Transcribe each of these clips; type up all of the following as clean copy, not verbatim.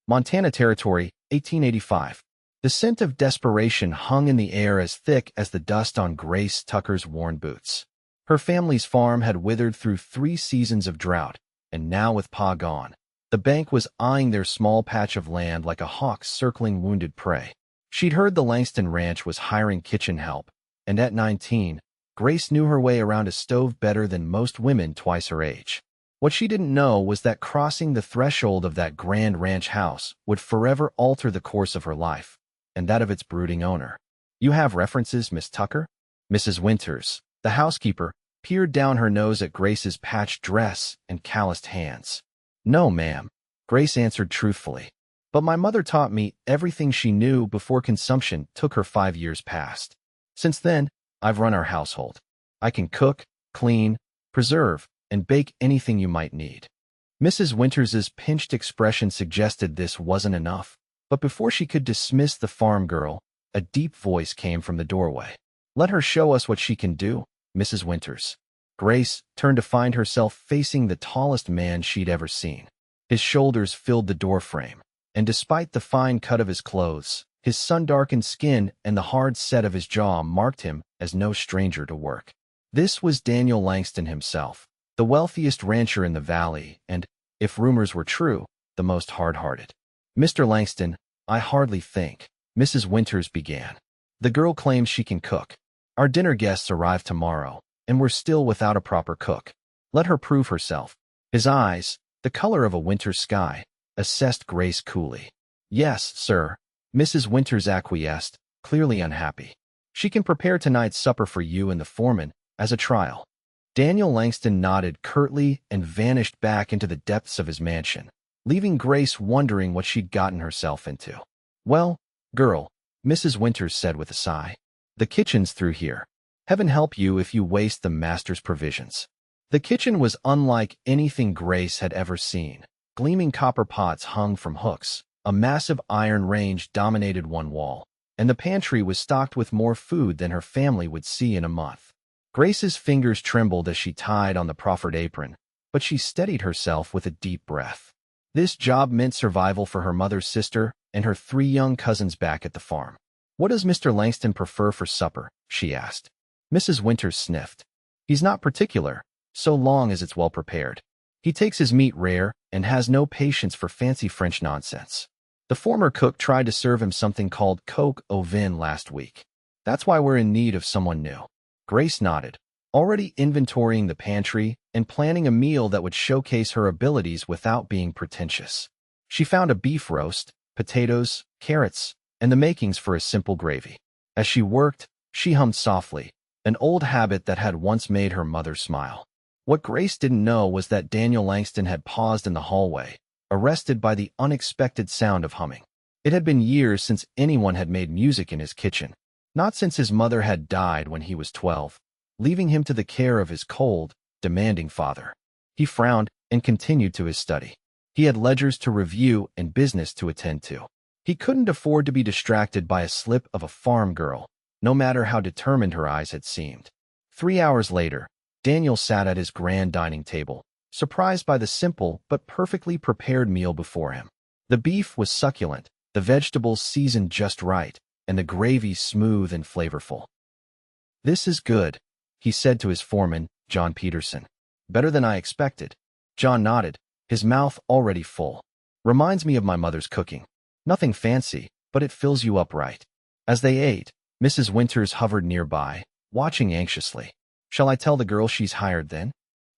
Montana Territory, 1885. The scent of desperation hung in the air as thick as the dust on Grace Tucker's worn boots. Her family's farm had withered through 3 seasons of drought, and now with Pa gone, the bank was eyeing their small patch of land like a hawk circling wounded prey. She'd heard the Langston Ranch was hiring kitchen help, and at 19, Grace knew her way around a stove better than most women twice her age. What she didn't know was that crossing the threshold of that grand ranch house would forever alter the course of her life, and that of its brooding owner. "You have references, Miss Tucker?" Mrs. Winters, the housekeeper, peered down her nose at Grace's patched dress and calloused hands. "No, ma'am," Grace answered truthfully. "But my mother taught me everything she knew before consumption took her 5 years past. Since then, I've run our household. I can cook, clean, preserve, and bake anything you might need." Mrs. Winters's pinched expression suggested this wasn't enough, but before she could dismiss the farm girl, a deep voice came from the doorway. "Let her show us what she can do, Mrs. Winters." Grace turned to find herself facing the tallest man she'd ever seen. His shoulders filled the doorframe, and despite the fine cut of his clothes, his sun-darkened skin and the hard set of his jaw marked him as no stranger to work. This was Daniel Langston himself, the wealthiest rancher in the valley and, if rumors were true, the most hard-hearted. "Mr. Langston, I hardly think," Mrs. Winters began. "The girl claims she can cook. Our dinner guests arrive tomorrow, and we're still without a proper cook. Let her prove herself." His eyes, the color of a winter sky, assessed Grace coolly. "Yes, sir," Mrs. Winters acquiesced, clearly unhappy. "She can prepare tonight's supper for you and the foreman, as a trial." Daniel Langston nodded curtly and vanished back into the depths of his mansion, leaving Grace wondering what she'd gotten herself into. "Well, girl," Mrs. Winters said with a sigh, "the kitchen's through here. Heaven help you if you waste the master's provisions." The kitchen was unlike anything Grace had ever seen. Gleaming copper pots hung from hooks, a massive iron range dominated one wall, and the pantry was stocked with more food than her family would see in a month. Grace's fingers trembled as she tied on the proffered apron, but she steadied herself with a deep breath. This job meant survival for her mother's sister and her 3 young cousins back at the farm. "What does Mr. Langston prefer for supper?" she asked. Mrs. Winters sniffed. "He's not particular, so long as it's well prepared. He takes his meat rare and has no patience for fancy French nonsense. The former cook tried to serve him something called coq au vin last week. That's why we're in need of someone new." Grace nodded, already inventorying the pantry and planning a meal that would showcase her abilities without being pretentious. She found a beef roast, potatoes, carrots, and the makings for a simple gravy. As she worked, she hummed softly, an old habit that had once made her mother smile. What Grace didn't know was that Daniel Langston had paused in the hallway, arrested by the unexpected sound of humming. It had been years since anyone had made music in his kitchen, not since his mother had died when he was 12, leaving him to the care of his cold, demanding father. He frowned and continued to his study. He had ledgers to review and business to attend to. He couldn't afford to be distracted by a slip of a farm girl, no matter how determined her eyes had seemed. 3 hours later, Daniel sat at his grand dining table, surprised by the simple but perfectly prepared meal before him. The beef was succulent, the vegetables seasoned just right, and the gravy smooth and flavorful. "This is good," he said to his foreman, John Peterson. "Better than I expected." John nodded, his mouth already full. "Reminds me of my mother's cooking. Nothing fancy, but it fills you up right." As they ate, Mrs. Winters hovered nearby, watching anxiously. "Shall I tell the girl she's hired then?"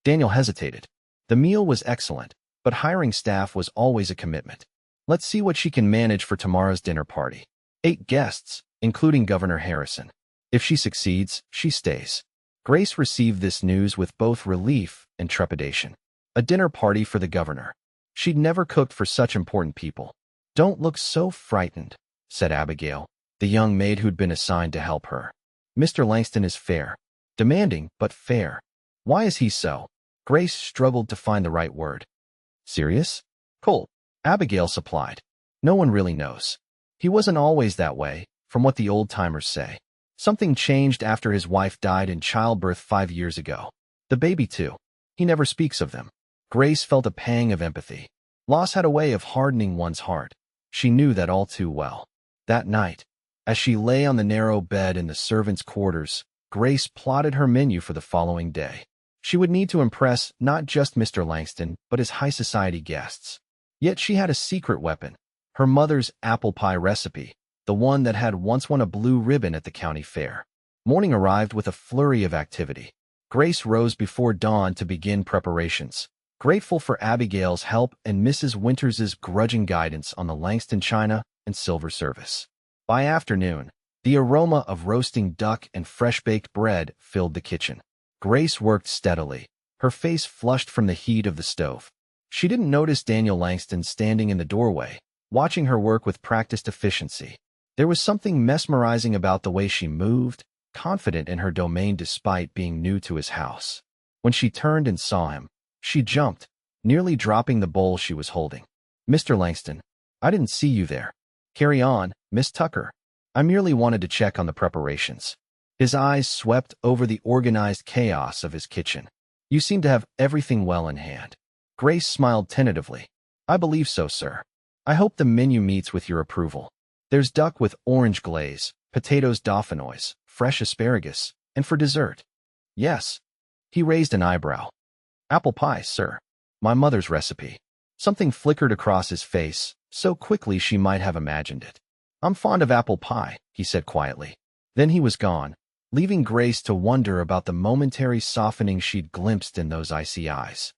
Daniel hesitated. The meal was excellent, but hiring staff was always a commitment. "Let's see what she can manage for tomorrow's dinner party. 8 guests, including Governor Harrison. If she succeeds, she stays." Grace received this news with both relief and trepidation. A dinner party for the governor. She'd never cooked for such important people. "Don't look so frightened," said Abigail, the young maid who'd been assigned to help her. "Mr. Langston is fair. Demanding, but fair." "Why is he so?" Grace struggled to find the right word. "Serious?" "Cool," Abigail supplied. "No one really knows. He wasn't always that way, from what the old-timers say. Something changed after his wife died in childbirth 5 years ago. The baby, too. He never speaks of them." Grace felt a pang of empathy. Loss had a way of hardening one's heart. She knew that all too well. That night, as she lay on the narrow bed in the servants' quarters, Grace plotted her menu for the following day. She would need to impress not just Mr. Langston, but his high society guests. Yet she had a secret weapon, her mother's apple pie recipe, the one that had once won a blue ribbon at the county fair. Morning arrived with a flurry of activity. Grace rose before dawn to begin preparations, grateful for Abigail's help and Mrs. Winters's grudging guidance on the Langston china and silver service. By afternoon, the aroma of roasting duck and fresh-baked bread filled the kitchen. Grace worked steadily, her face flushed from the heat of the stove. She didn't notice Daniel Langston standing in the doorway, watching her work with practiced efficiency. There was something mesmerizing about the way she moved, confident in her domain despite being new to his house. When she turned and saw him, she jumped, nearly dropping the bowl she was holding. "Mr. Langston, I didn't see you there." "Carry on, Miss Tucker. I merely wanted to check on the preparations." His eyes swept over the organized chaos of his kitchen. "You seem to have everything well in hand." Grace smiled tentatively. "I believe so, sir. I hope the menu meets with your approval. There's duck with orange glaze, potatoes dauphinoise, fresh asparagus, and for dessert." "Yes." He raised an eyebrow. "Apple pie, sir. My mother's recipe." Something flickered across his face, so quickly she might have imagined it. "I'm fond of apple pie," he said quietly. Then he was gone, leaving Grace to wonder about the momentary softening she'd glimpsed in those icy eyes.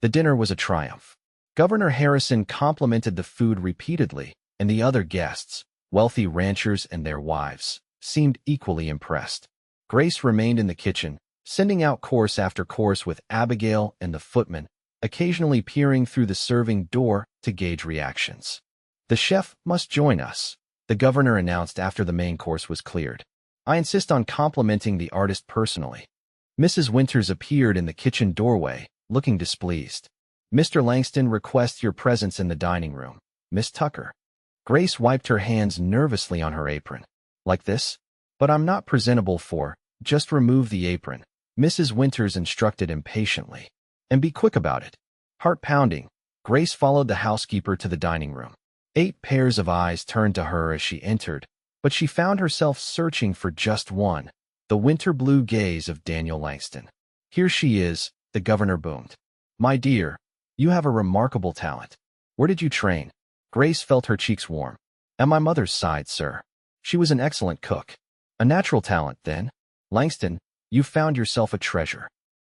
The dinner was a triumph. Governor Harrison complimented the food repeatedly, and the other guests, wealthy ranchers and their wives, seemed equally impressed. Grace remained in the kitchen, sending out course after course with Abigail and the footman, occasionally peering through the serving door to gauge reactions. "The chef must join us," the governor announced after the main course was cleared. "I insist on complimenting the artist personally." Mrs. Winters appeared in the kitchen doorway, looking displeased. "Mr. Langston requests your presence in the dining room, Miss Tucker." Grace wiped her hands nervously on her apron. "Like this? But I'm not presentable for—" "Just remove the apron," Mrs. Winters instructed impatiently. "And be quick about it." Heart pounding, Grace followed the housekeeper to the dining room. 8 pairs of eyes turned to her as she entered, but she found herself searching for just one, the winter blue gaze of Daniel Langston. "Here she is," the governor boomed. "My dear, you have a remarkable talent. Where did you train?" Grace felt her cheeks warm. "At my mother's side, sir. She was an excellent cook." "A natural talent, then? Langston, you found yourself a treasure."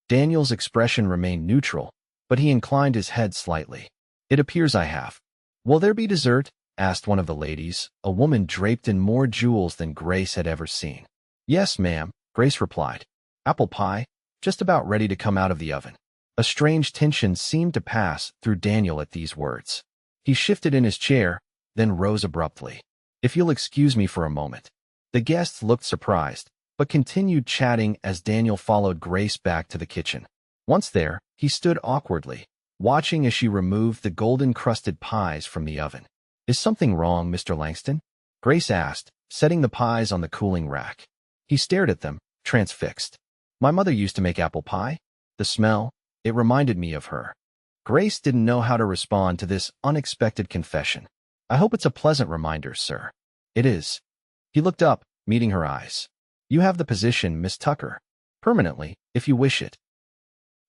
Daniel's expression remained neutral, but he inclined his head slightly. "It appears I have." "Will there be dessert?" asked one of the ladies, a woman draped in more jewels than Grace had ever seen. "Yes, ma'am," Grace replied. "Apple pie, just about ready to come out of the oven." A strange tension seemed to pass through Daniel at these words. He shifted in his chair, then rose abruptly. "If you'll excuse me for a moment." The guests looked surprised, but continued chatting as Daniel followed Grace back to the kitchen. Once there, he stood awkwardly, watching as she removed the golden-crusted pies from the oven. "Is something wrong, Mr. Langston?" Grace asked, setting the pies on the cooling rack. He stared at them, transfixed. "My mother used to make apple pie. The smell, it reminded me of her." Grace didn't know how to respond to this unexpected confession. "I hope it's a pleasant reminder, sir." "It is." He looked up, meeting her eyes. "You have the position, Miss Tucker. Permanently, if you wish it."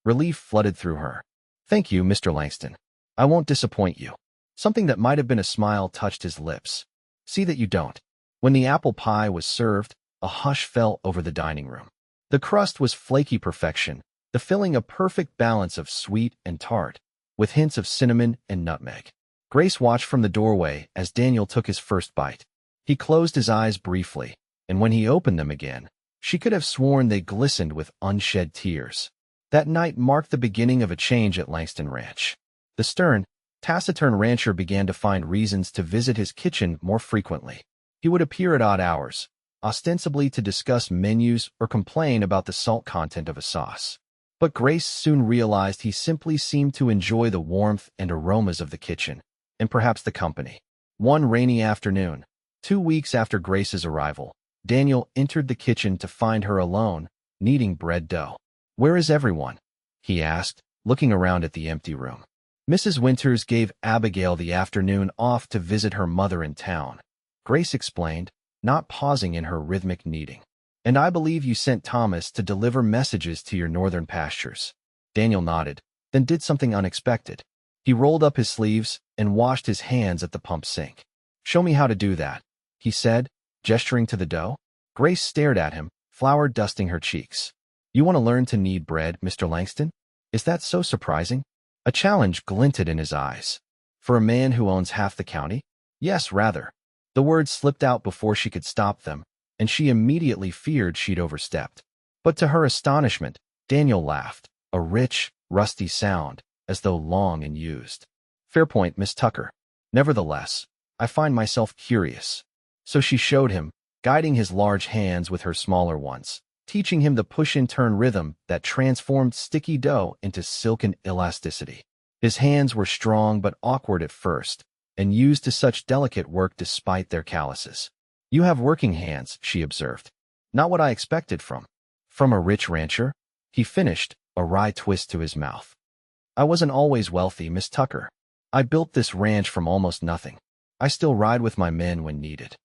Relief flooded through her. "Thank you, Mr. Langston. I won't disappoint you." Something that might have been a smile touched his lips. "See that you don't." When the apple pie was served, a hush fell over the dining room. The crust was flaky perfection, the filling a perfect balance of sweet and tart, with hints of cinnamon and nutmeg. Grace watched from the doorway as Daniel took his first bite. He closed his eyes briefly, and when he opened them again, she could have sworn they glistened with unshed tears. That night marked the beginning of a change at Langston Ranch. The stern, taciturn rancher began to find reasons to visit his kitchen more frequently. He would appear at odd hours, ostensibly to discuss menus or complain about the salt content of a sauce. But Grace soon realized he simply seemed to enjoy the warmth and aromas of the kitchen, and perhaps the company. One rainy afternoon, 2 weeks after Grace's arrival, Daniel entered the kitchen to find her alone, kneading bread dough. "Where is everyone?" he asked, looking around at the empty room. Mrs. Winters gave Abigail the afternoon off to visit her mother in town. Grace explained, not pausing in her rhythmic kneading. And I believe you sent Thomas to deliver messages to your northern pastures. Daniel nodded, then did something unexpected. He rolled up his sleeves and washed his hands at the pump sink. Show me how to do that, he said, gesturing to the dough. Grace stared at him, flour dusting her cheeks. You want to learn to knead bread, Mr. Langston? Is that so surprising? A challenge glinted in his eyes. For a man who owns half the county? Yes, rather. The words slipped out before she could stop them, and she immediately feared she'd overstepped. But to her astonishment, Daniel laughed, a rich, rusty sound, as though long and used. Fair point, Miss Tucker. Nevertheless, I find myself curious. So she showed him, guiding his large hands with her smaller ones, teaching him the push-and-turn rhythm that transformed sticky dough into silken elasticity. His hands were strong but awkward at first, and used to such delicate work despite their calluses. You have working hands, she observed. Not what I expected from a rich rancher, he finished, a wry twist to his mouth. I wasn't always wealthy, Miss Tucker. I built this ranch from almost nothing. I still ride with my men when needed.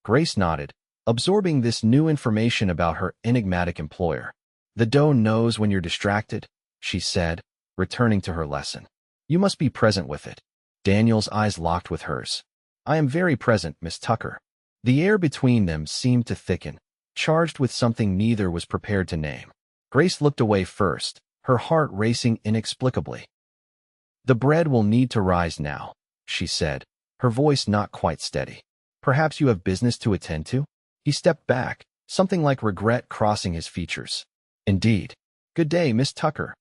Grace nodded, absorbing this new information about her enigmatic employer. The dough knows when you're distracted, she said, returning to her lesson. You must be present with it. Daniel's eyes locked with hers. I am very present, Miss Tucker. The air between them seemed to thicken, charged with something neither was prepared to name. Grace looked away first, her heart racing inexplicably. The bread will need to rise now, she said, her voice not quite steady. Perhaps you have business to attend to? He stepped back, something like regret crossing his features. Indeed. Good day, Miss Tucker.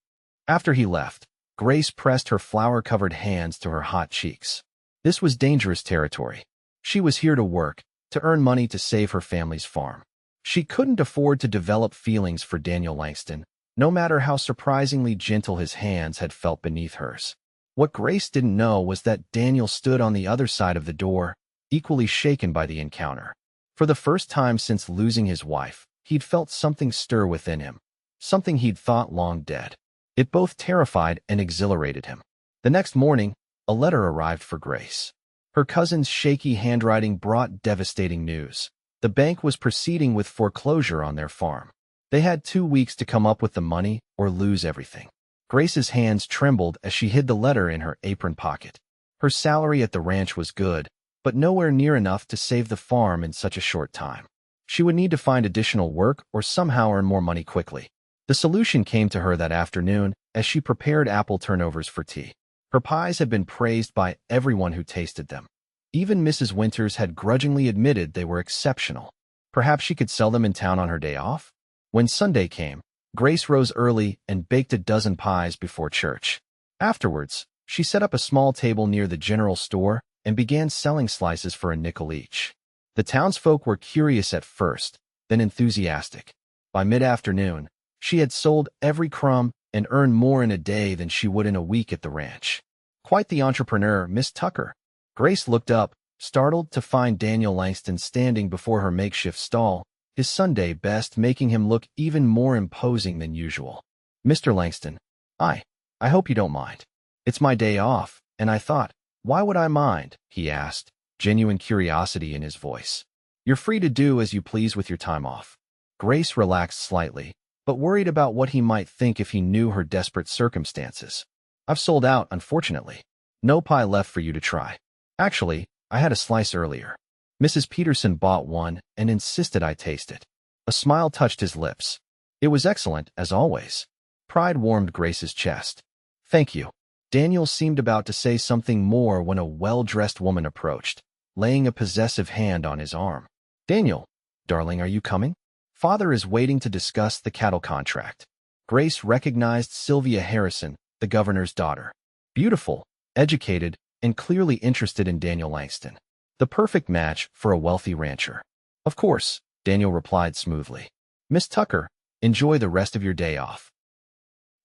After he left, Grace pressed her flour-covered hands to her hot cheeks. This was dangerous territory. She was here to work, to earn money to save her family's farm. She couldn't afford to develop feelings for Daniel Langston, no matter how surprisingly gentle his hands had felt beneath hers. What Grace didn't know was that Daniel stood on the other side of the door, equally shaken by the encounter. For the first time since losing his wife, he'd felt something stir within him, something he'd thought long dead. It both terrified and exhilarated him. The next morning, a letter arrived for Grace. Her cousin's shaky handwriting brought devastating news. The bank was proceeding with foreclosure on their farm. They had 2 weeks to come up with the money or lose everything. Grace's hands trembled as she hid the letter in her apron pocket. Her salary at the ranch was good, but nowhere near enough to save the farm in such a short time. She would need to find additional work or somehow earn more money quickly. The solution came to her that afternoon as she prepared apple turnovers for tea. Her pies had been praised by everyone who tasted them. Even Mrs. Winters had grudgingly admitted they were exceptional. Perhaps she could sell them in town on her day off? When Sunday came, Grace rose early and baked a dozen pies before church. Afterwards, she set up a small table near the general store and began selling slices for a nickel each. The townsfolk were curious at first, then enthusiastic. By mid-afternoon, she had sold every crumb and earned more in a day than she would in a week at the ranch. Quite the entrepreneur, Miss Tucker. Grace looked up, startled to find Daniel Langston standing before her makeshift stall, his Sunday best making him look even more imposing than usual. Mr. Langston, I hope you don't mind. It's my day off, and I thought, why would I mind? He asked, genuine curiosity in his voice. You're free to do as you please with your time off. Grace relaxed slightly, but worried about what he might think if he knew her desperate circumstances. I've sold out, unfortunately. No pie left for you to try. Actually, I had a slice earlier. Mrs. Peterson bought one and insisted I taste it. A smile touched his lips. It was excellent, as always. Pride warmed Grace's chest. Thank you. Daniel seemed about to say something more when a well-dressed woman approached, laying a possessive hand on his arm. Daniel, darling, are you coming? Father is waiting to discuss the cattle contract. Grace recognized Sylvia Harrison, the governor's daughter. Beautiful, educated, and clearly interested in Daniel Langston. The perfect match for a wealthy rancher. Of course, Daniel replied smoothly. Miss Tucker, enjoy the rest of your day off.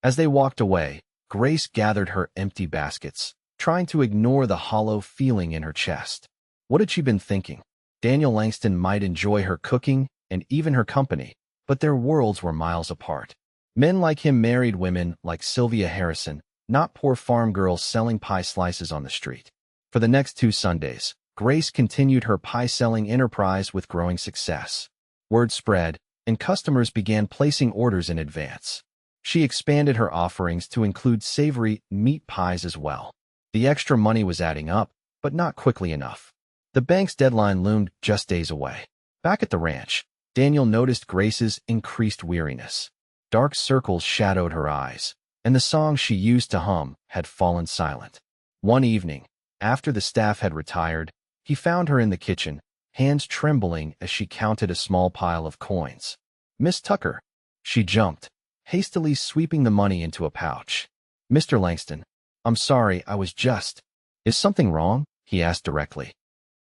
As they walked away, Grace gathered her empty baskets, trying to ignore the hollow feeling in her chest. What had she been thinking? Daniel Langston might enjoy her cooking and even her company, but their worlds were miles apart. Men like him married women like Sylvia Harrison, not poor farm girls selling pie slices on the street. For the next 2 Sundays, Grace continued her pie-selling enterprise with growing success. Word spread, and customers began placing orders in advance. She expanded her offerings to include savory meat pies as well. The extra money was adding up, but not quickly enough. The bank's deadline loomed just days away. Back at the ranch, Daniel noticed Grace's increased weariness. Dark circles shadowed her eyes, and the song she used to hum had fallen silent. One evening, after the staff had retired, he found her in the kitchen, hands trembling as she counted a small pile of coins. "Miss Tucker." She jumped, hastily sweeping the money into a pouch. "Mr. Langston, I'm sorry, I was just—" "Is something wrong?" he asked directly.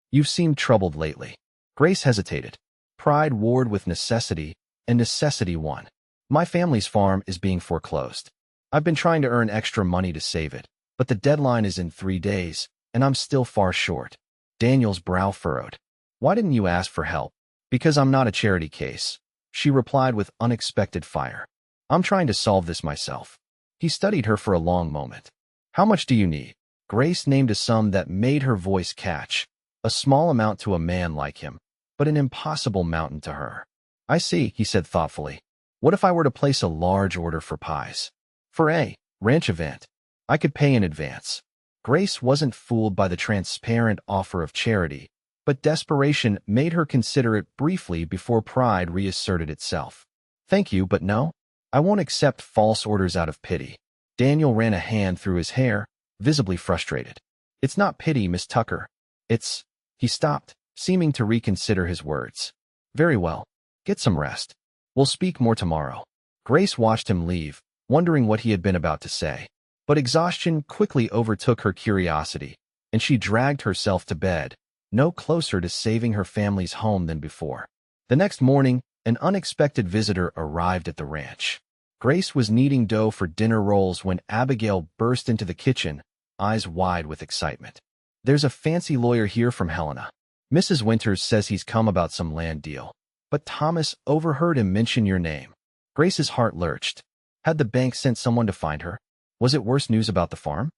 "You've seemed troubled lately." Grace hesitated. Pride warred with necessity, and necessity won. "My family's farm is being foreclosed. I've been trying to earn extra money to save it, but the deadline is in 3 days, and I'm still far short." Daniel's brow furrowed. "Why didn't you ask for help?" "Because I'm not a charity case," she replied with unexpected fire. "I'm trying to solve this myself." He studied her for a long moment. "How much do you need?" Grace named a sum that made her voice catch. A small amount to a man like him, but an impossible mountain to her. "I see," he said thoughtfully. "What if I were to place a large order for pies? For a ranch event. I could pay in advance." Grace wasn't fooled by the transparent offer of charity, but desperation made her consider it briefly before pride reasserted itself. "Thank you, but no. I won't accept false orders out of pity." Daniel ran a hand through his hair, visibly frustrated. "It's not pity, Miss Tucker. It's—" He stopped, seeming to reconsider his words. "Very well. Get some rest. We'll speak more tomorrow." Grace watched him leave, wondering what he had been about to say. But exhaustion quickly overtook her curiosity, and she dragged herself to bed, no closer to saving her family's home than before. The next morning, an unexpected visitor arrived at the ranch. Grace was kneading dough for dinner rolls when Abigail burst into the kitchen, eyes wide with excitement. "There's a fancy lawyer here from Helena. Mrs. Winters says he's come about some land deal. But Thomas overheard him mention your name." Grace's heart lurched. Had the bank sent someone to find her? Was it worse news about the farm?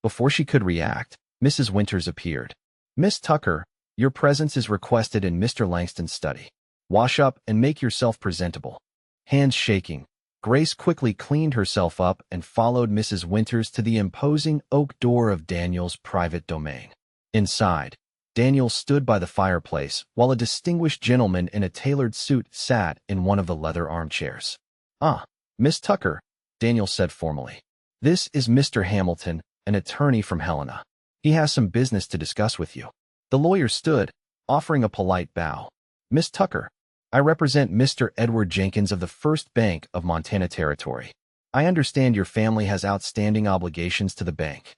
Before she could react, Mrs. Winters appeared. "Miss Tucker, your presence is requested in Mr. Langston's study. Wash up and make yourself presentable." Hands shaking, Grace quickly cleaned herself up and followed Mrs. Winters to the imposing oak door of Daniel's private domain. Inside, Daniel stood by the fireplace while a distinguished gentleman in a tailored suit sat in one of the leather armchairs. "Ah, Miss Tucker," Daniel said formally. "This is Mr. Hamilton, an attorney from Helena. He has some business to discuss with you." The lawyer stood, offering a polite bow. "Miss Tucker, I represent Mr. Edward Jenkins of the First Bank of Montana Territory. I understand your family has outstanding obligations to the bank."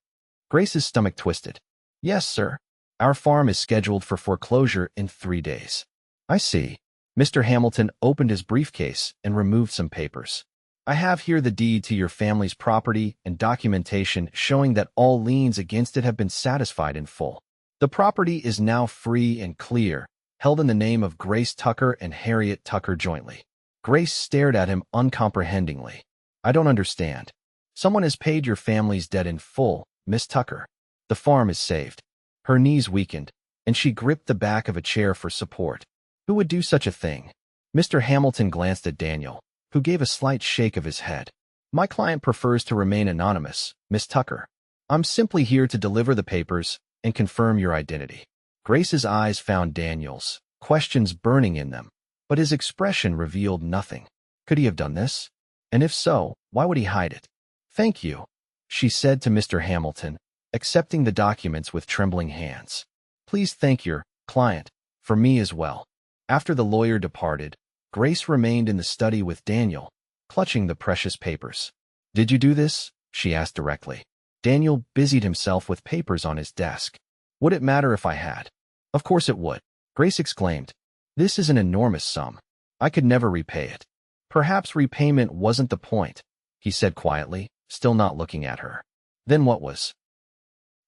Grace's stomach twisted. "Yes, sir. Our farm is scheduled for foreclosure in 3 days." "I see." Mr. Hamilton opened his briefcase and removed some papers. "I have here the deed to your family's property and documentation showing that all liens against it have been satisfied in full. The property is now free and clear, held in the name of Grace Tucker and Harriet Tucker jointly." Grace stared at him uncomprehendingly. "I don't understand." "Someone has paid your family's debt in full, Miss Tucker. The farm is saved." Her knees weakened, and she gripped the back of a chair for support. "Who would do such a thing?" Mr. Hamilton glanced at Daniel, who gave a slight shake of his head. "My client prefers to remain anonymous, Miss Tucker. I'm simply here to deliver the papers and confirm your identity." Grace's eyes found Daniel's, questions burning in them, but his expression revealed nothing. Could he have done this? And if so, why would he hide it? "Thank you," she said to Mr. Hamilton, accepting the documents with trembling hands. "Please thank your client for me as well." After the lawyer departed, Grace remained in the study with Daniel, clutching the precious papers. "Did you do this?" she asked directly. Daniel busied himself with papers on his desk. "Would it matter if I had?" "Of course it would," Grace exclaimed. "This is an enormous sum. I could never repay it." "Perhaps repayment wasn't the point," he said quietly, still not looking at her. "Then what was?"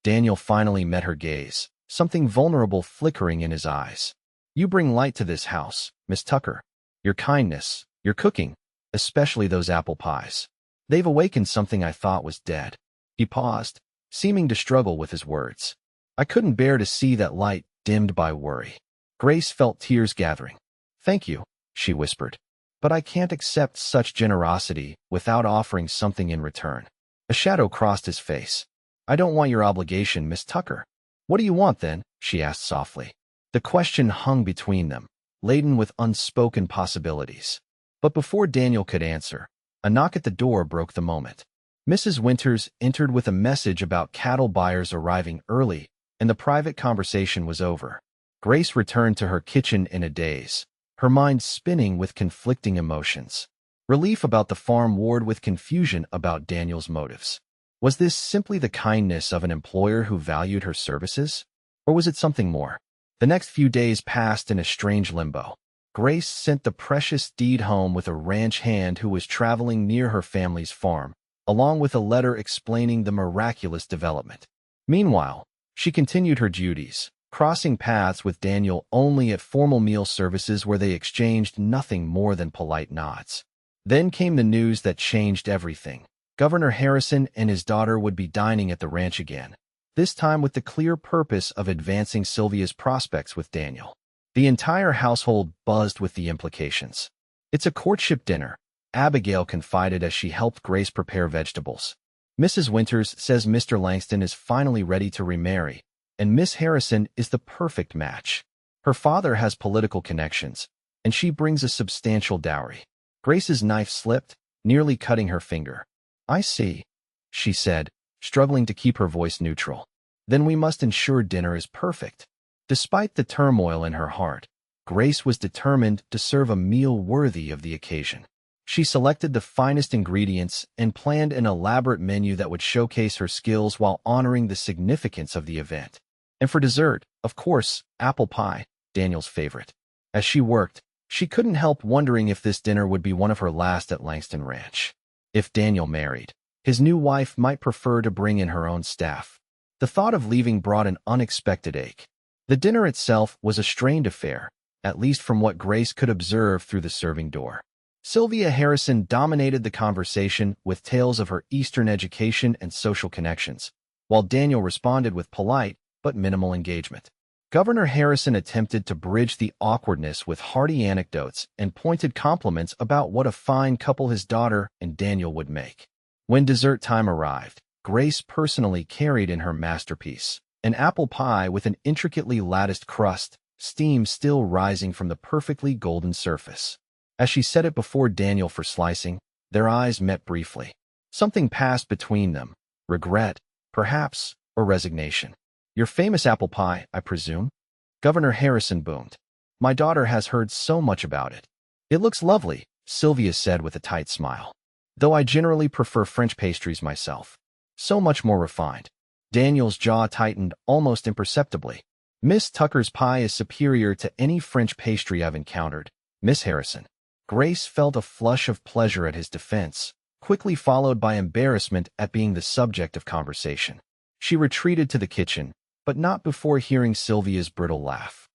Daniel finally met her gaze, something vulnerable flickering in his eyes. "You bring light to this house, Miss Tucker. Your kindness, your cooking, especially those apple pies." They've awakened something I thought was dead. He paused, seeming to struggle with his words. I couldn't bear to see that light dimmed by worry. Grace felt tears gathering. Thank you, she whispered. But I can't accept such generosity without offering something in return. A shadow crossed his face. I don't want your obligation, Miss Tucker. What do you want, then? She asked softly. The question hung between them, laden with unspoken possibilities. But before Daniel could answer, a knock at the door broke the moment. Mrs. Winters entered with a message about cattle buyers arriving early, and the private conversation was over. Grace returned to her kitchen in a daze, her mind spinning with conflicting emotions. Relief about the farm warred with confusion about Daniel's motives. Was this simply the kindness of an employer who valued her services? Or was it something more? The next few days passed in a strange limbo. Grace sent the precious deed home with a ranch hand who was traveling near her family's farm, along with a letter explaining the miraculous development. Meanwhile, she continued her duties, crossing paths with Daniel only at formal meal services where they exchanged nothing more than polite nods. Then came the news that changed everything. Governor Harrison and his daughter would be dining at the ranch again, this time with the clear purpose of advancing Sylvia's prospects with Daniel. The entire household buzzed with the implications. It's a courtship dinner, Abigail confided as she helped Grace prepare vegetables. Mrs. Winters says Mr. Langston is finally ready to remarry, and Miss Harrison is the perfect match. Her father has political connections, and she brings a substantial dowry. Grace's knife slipped, nearly cutting her finger. I see, she said, struggling to keep her voice neutral. Then we must ensure dinner is perfect. Despite the turmoil in her heart, Grace was determined to serve a meal worthy of the occasion. She selected the finest ingredients and planned an elaborate menu that would showcase her skills while honoring the significance of the event. And for dessert, of course, apple pie, Daniel's favorite. As she worked, she couldn't help wondering if this dinner would be one of her last at Langston Ranch. If Daniel married, his new wife might prefer to bring in her own staff. The thought of leaving brought an unexpected ache. The dinner itself was a strained affair, at least from what Grace could observe through the serving door. Sylvia Harrison dominated the conversation with tales of her Eastern education and social connections, while Daniel responded with polite but minimal engagement. Governor Harrison attempted to bridge the awkwardness with hearty anecdotes and pointed compliments about what a fine couple his daughter and Daniel would make. When dessert time arrived, Grace personally carried in her masterpiece, an apple pie with an intricately latticed crust, steam still rising from the perfectly golden surface. As she set it before Daniel for slicing, their eyes met briefly. Something passed between them, regret, perhaps, or resignation. Your famous apple pie, I presume? Governor Harrison boomed. My daughter has heard so much about it. It looks lovely, Sylvia said with a tight smile. Though I generally prefer French pastries myself. So much more refined. Daniel's jaw tightened almost imperceptibly. Miss Tucker's pie is superior to any French pastry I've encountered, Miss Harrison. Grace felt a flush of pleasure at his defense, quickly followed by embarrassment at being the subject of conversation. She retreated to the kitchen, but not before hearing Sylvia's brittle laugh.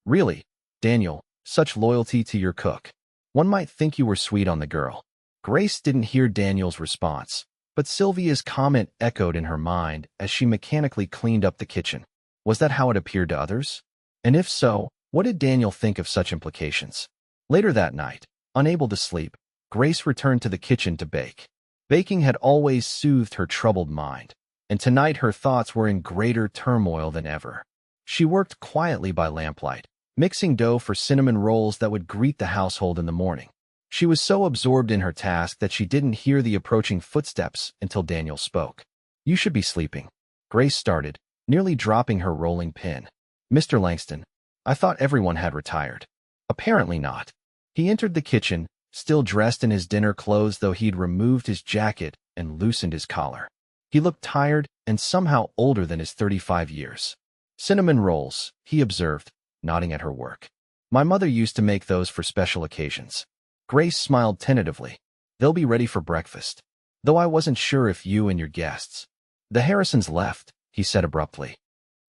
Really, Daniel, such loyalty to your cook. One might think you were sweet on the girl. Grace didn't hear Daniel's response, but Sylvia's comment echoed in her mind as she mechanically cleaned up the kitchen. Was that how it appeared to others? And if so, what did Daniel think of such implications? Later that night, unable to sleep, Grace returned to the kitchen to bake. Baking had always soothed her troubled mind, and tonight her thoughts were in greater turmoil than ever. She worked quietly by lamplight, mixing dough for cinnamon rolls that would greet the household in the morning. She was so absorbed in her task that she didn't hear the approaching footsteps until Daniel spoke. You should be sleeping. Grace started, nearly dropping her rolling pin. Mr. Langston, I thought everyone had retired. Apparently not. He entered the kitchen, still dressed in his dinner clothes though he'd removed his jacket and loosened his collar. He looked tired and somehow older than his 35 years. Cinnamon rolls, he observed, nodding at her work. My mother used to make those for special occasions. Grace smiled tentatively. They'll be ready for breakfast. Though I wasn't sure if you and your guests. The Harrisons left, he said abruptly.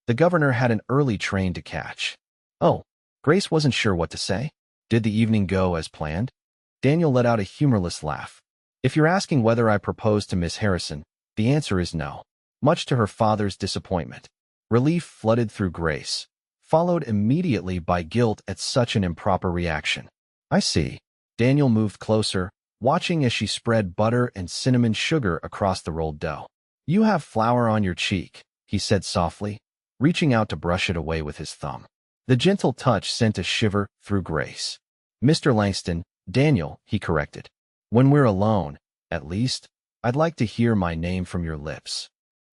The governor had an early train to catch. Oh, Grace wasn't sure what to say. Did the evening go as planned? Daniel let out a humorless laugh. If you're asking whether I proposed to Miss Harrison, the answer is no. Much to her father's disappointment. Relief flooded through Grace, followed immediately by guilt at such an improper reaction. I see. Daniel moved closer, watching as she spread butter and cinnamon sugar across the rolled dough. You have flour on your cheek, he said softly, reaching out to brush it away with his thumb. The gentle touch sent a shiver through Grace. Mr. Langston, Daniel, he corrected. When we're alone, at least, I'd like to hear my name from your lips.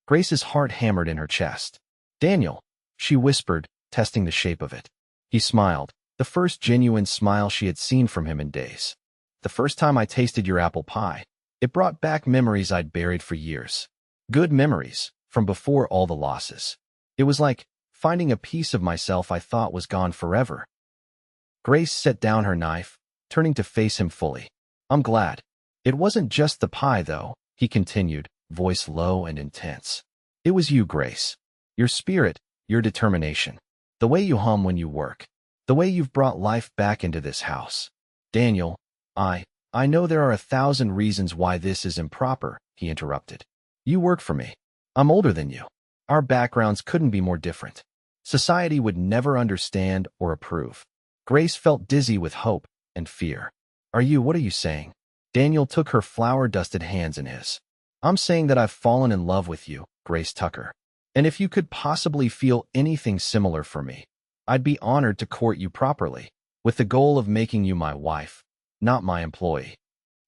Grace's heart hammered in her chest. Daniel, she whispered, testing the shape of it. He smiled, the first genuine smile she had seen from him in days. The first time I tasted your apple pie, it brought back memories I'd buried for years. Good memories, from before all the losses. It was like finding a piece of myself I thought was gone forever. Grace set down her knife, turning to face him fully. I'm glad. It wasn't just the pie, though, he continued, voice low and intense. It was you, Grace. Your spirit, your determination. The way you hum when you work. The way you've brought life back into this house. Daniel, I know there are 1,000 reasons why this is improper, he interrupted. You work for me. I'm older than you. Our backgrounds couldn't be more different. Society would never understand or approve. Grace felt dizzy with hope and fear. What are you saying? Daniel took her flour-dusted hands in his. I'm saying that I've fallen in love with you, Grace Tucker. And if you could possibly feel anything similar for me, I'd be honored to court you properly, with the goal of making you my wife, not my employee.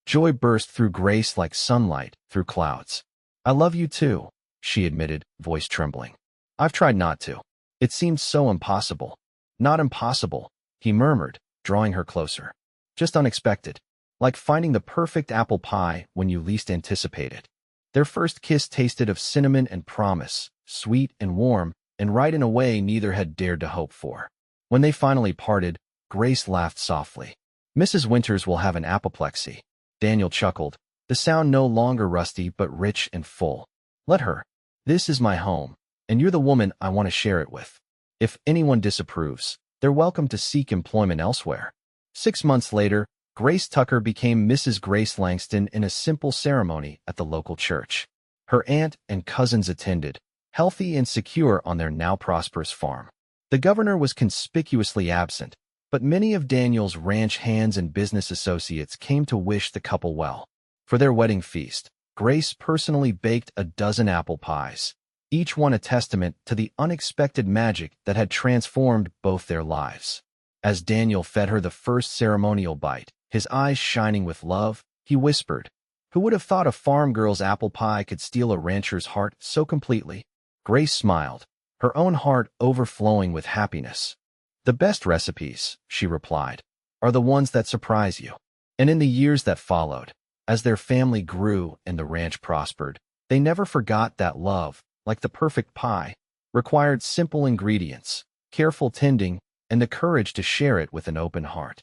Joy burst through Grace like sunlight through clouds. I love you too, she admitted, voice trembling. I've tried not to. It seemed so impossible. Not impossible, he murmured, drawing her closer. Just unexpected. Like finding the perfect apple pie when you least anticipate it. Their first kiss tasted of cinnamon and promise, sweet and warm, and right in a way neither had dared to hope for. When they finally parted, Grace laughed softly. Mrs. Winters will have an apoplexy. Daniel chuckled, the sound no longer rusty but rich and full. Let her. This is my home, and you're the woman I want to share it with. If anyone disapproves, they're welcome to seek employment elsewhere. 6 months later, Grace Tucker became Mrs. Grace Langston in a simple ceremony at the local church. Her aunt and cousins attended, healthy and secure on their now prosperous farm. The governor was conspicuously absent, but many of Daniel's ranch hands and business associates came to wish the couple well. For their wedding feast, Grace personally baked a dozen apple pies, each one a testament to the unexpected magic that had transformed both their lives. As Daniel fed her the first ceremonial bite, his eyes shining with love, he whispered, "Who would have thought a farm girl's apple pie could steal a rancher's heart so completely?" Grace smiled, her own heart overflowing with happiness. "The best recipes," she replied, "are the ones that surprise you." And in the years that followed, as their family grew and the ranch prospered, they never forgot that love, like the perfect pie, required simple ingredients, careful tending, and the courage to share it with an open heart.